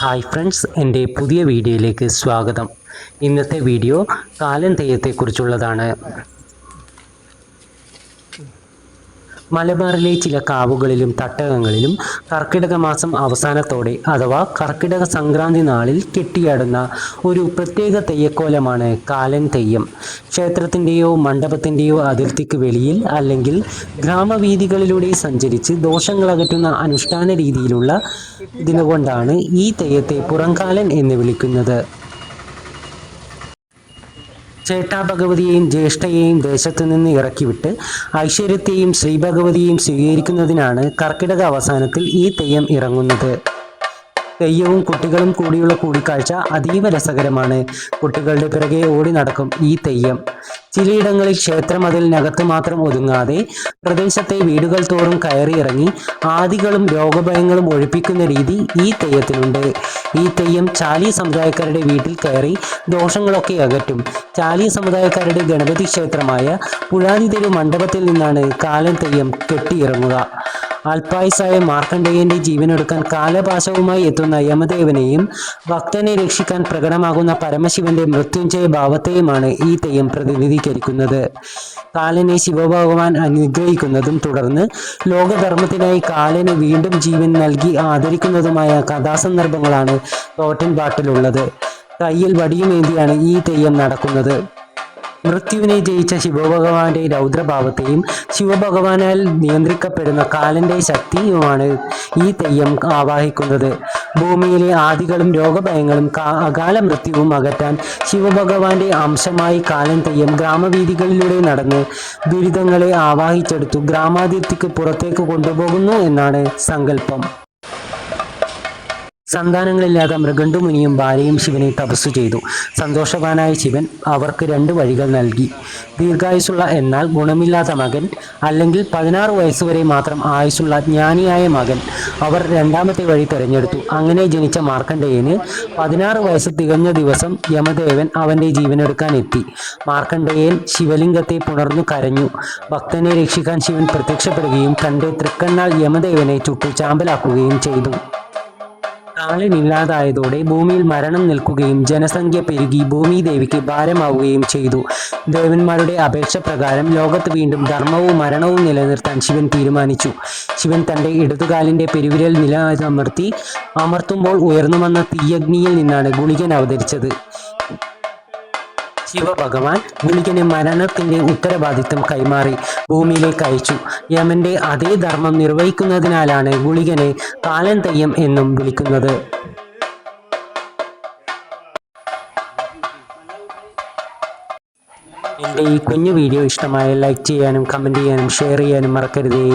Hi friends, എൻ്റെ പുതിയ വീഡിയോയിലേക്ക് സ്വാഗതം. ഇന്നത്തെ വീഡിയോ കാലൻ തെയ്യത്തെക്കുറിച്ചുള്ളതാണ്. മലബാറിലെ ചില കാവുകളിലും തട്ടകങ്ങളിലും കർക്കിടക മാസം അവസാനത്തോടെ അഥവാ കർക്കിടക സംക്രാന്തി നാളിൽ കെട്ടിയാടുന്ന ഒരു പ്രത്യേക തെയ്യക്കോലമാണ് കാലൻ തെയ്യം. ക്ഷേത്രത്തിൻ്റെയോ മണ്ഡപത്തിൻ്റെയോ അതിർത്തിക്ക് വെളിയിൽ അല്ലെങ്കിൽ ഗ്രാമവീഥികളിലൂടെ സഞ്ചരിച്ച് ദോഷങ്ങൾ അകറ്റുന്ന അനുഷ്ഠാന രീതിയിലുള്ള ഇതിനുകൊണ്ടാണ് ഈ തെയ്യത്തെ പുറംകാലൻ എന്ന് വിളിക്കുന്നത്. ചേട്ടാഭഗവതിയെയും ജ്യേഷ്ഠയെയും ദേശത്തു നിന്ന് ഇറക്കിവിട്ട് ഐശ്വര്യത്തെയും ശ്രീഭഗവതിയെയും സ്വീകരിക്കുന്നതിനാണ് കർക്കിടക അവസാനത്തിൽ ഈ തെയ്യം ഇറങ്ങുന്നത്. തെയ്യവും കുട്ടികളും കൂടിയുള്ള കൂടിക്കാഴ്ച അതീവ രസകരമാണ്. കുട്ടികളുടെ പിറകെ ഓടി നടക്കും ഈ തെയ്യം. ചിലയിടങ്ങളിൽ ക്ഷേത്രമതിലിനകത്ത് മാത്രം ഒതുങ്ങാതെ പ്രദേശത്തെ വീടുകൾ തോറും കയറിയിറങ്ങി ആദികളും രോഗഭയങ്ങളും ഒഴിപ്പിക്കുന്ന രീതി ഈ തെയ്യത്തിനുണ്ട്. ഈ തെയ്യം ചാലി സമുദായക്കാരുടെ വീട്ടിൽ കയറി ദോഷങ്ങളൊക്കെ അകറ്റും. ചാലി സമുദായക്കാരുടെ ഗണപതി ക്ഷേത്രമായ പുഴാതിതെരു മണ്ഡപത്തിൽ നിന്നാണ് കാലൻ തെയ്യം കെട്ടിയിറങ്ങുക. അൽപായുസായ മാർക്കണ്ഡേയന്റെ ജീവനെടുക്കാൻ കാലപാശവുമായി എത്തുന്ന യമദേവനെയും ഭക്തനെ രക്ഷിക്കാൻ പ്രകടമാകുന്ന പരമശിവന്റെ മൃത്യുഞ്ജയ ഭാവത്തെയുമാണ് ഈ തെയ്യം പ്രതിനിധീകരിക്കുന്നത്. കാലനെ ശിവഭഗവാൻ അനുഗ്രഹിക്കുന്നതും തുടർന്ന് ലോകധർമ്മത്തിനായി കാലന് വീണ്ടും ജീവൻ നൽകി ആദരിക്കുന്നതുമായ കഥാസന്ദർഭങ്ങളാണ് തോറ്റൻപാട്ടിലുള്ളത്. കയ്യിൽ വടിയുമേന്തിയാണ് ഈ തെയ്യം നടക്കുന്നത്. മൃത്യുവിനെ ജയിച്ച ശിവഭഗവാന്റെ രൗദ്രഭാവത്തെയും ശിവഭഗവാനാൽ നിയന്ത്രിക്കപ്പെടുന്ന കാലന്റെ ശക്തിയുമാണ് ഈ തെയ്യം ആവാഹിക്കുന്നത്. ഭൂമിയിലെ ആദികളും രോഗഭയങ്ങളും അകാല മൃത്യുവും അകറ്റാൻ ശിവഭഗവാന്റെ അംശമായി കാലൻ തെയ്യം ഗ്രാമവീഥികളിലൂടെ നടന്ന് ദുരിതങ്ങളെ ആവാഹിച്ചെടുത്തു ഗ്രാമാതിർത്തിക്ക് പുറത്തേക്ക് കൊണ്ടുപോകുന്നു എന്നാണ് സങ്കല്പം. സന്താനങ്ങളില്ലാത്ത മൃഗണ്ടുമുനിയും ഭാര്യയും ശിവനെ തപസ്സു ചെയ്തു. സന്തോഷവാനായ ശിവൻ അവർക്ക് 2 വഴികൾ നൽകി. ദീർഘായുസുള്ള എന്നാൽ ഗുണമില്ലാത്ത മകൻ, അല്ലെങ്കിൽ 16 വയസ്സുവരെ മാത്രം ആയുസുള്ള ജ്ഞാനിയായ മകൻ. അവർ രണ്ടാമത്തെ വഴി തിരഞ്ഞെടുത്തു. അങ്ങനെ ജനിച്ച മാർക്കണ്ഡേയന് 16 വയസ്സ് തികഞ്ഞ ദിവസം യമദേവൻ അവന്റെ ജീവനെടുക്കാൻ എത്തി. മാർക്കണ്ഡേയൻ ശിവലിംഗത്തെ പുണർന്നു കരഞ്ഞു. ഭക്തനെ രക്ഷിക്കാൻ ശിവൻ പ്രത്യക്ഷപ്പെടുകയും തന്റെ തൃക്കണ്ണാൽ യമദേവനെ ചുട്ടു ചാമ്പലാക്കുകയും ചെയ്തു. കാലനില്ലാതായതോടെ ഭൂമിയിൽ മരണം നിൽക്കുകയും ജനസംഖ്യ പെരുകി ഭൂമിദേവിക്ക് ഭാരമാവുകയും ചെയ്തു. ദേവന്മാരുടെ അപേക്ഷ പ്രകാരം ലോകത്ത് വീണ്ടും ധർമ്മവും മരണവും നിലനിർത്താൻ ശിവൻ തീരുമാനിച്ചു. ശിവൻ തൻ്റെ ഇടതുകാലിൻ്റെ പെരുവിരൽ അമർത്തുമ്പോൾ ഉയർന്നു വന്ന തീയഗ്നിയിൽ നിന്നാണ് ഗുളികൻ അവതരിച്ചത്. ശിവഭഗവാൻ ഗുളികന് മരണത്തിന്റെ ഉത്തരവാദിത്വം കൈമാറി ഭൂമിയിലേക്ക് അയച്ചു. യമന്റെ അതേ ധർമ്മം നിർവഹിക്കുന്നതിനാലാണ് ഗുളികനെ കാലൻ തെയ്യം എന്നും വിളിക്കുന്നത്. എൻ്റെ ഈ കുഞ്ഞു വീഡിയോ ഇഷ്ടമായ ലൈക്ക് ചെയ്യാനും കമൻറ്റ് ചെയ്യാനും ഷെയർ ചെയ്യാനും മറക്കരുതേ.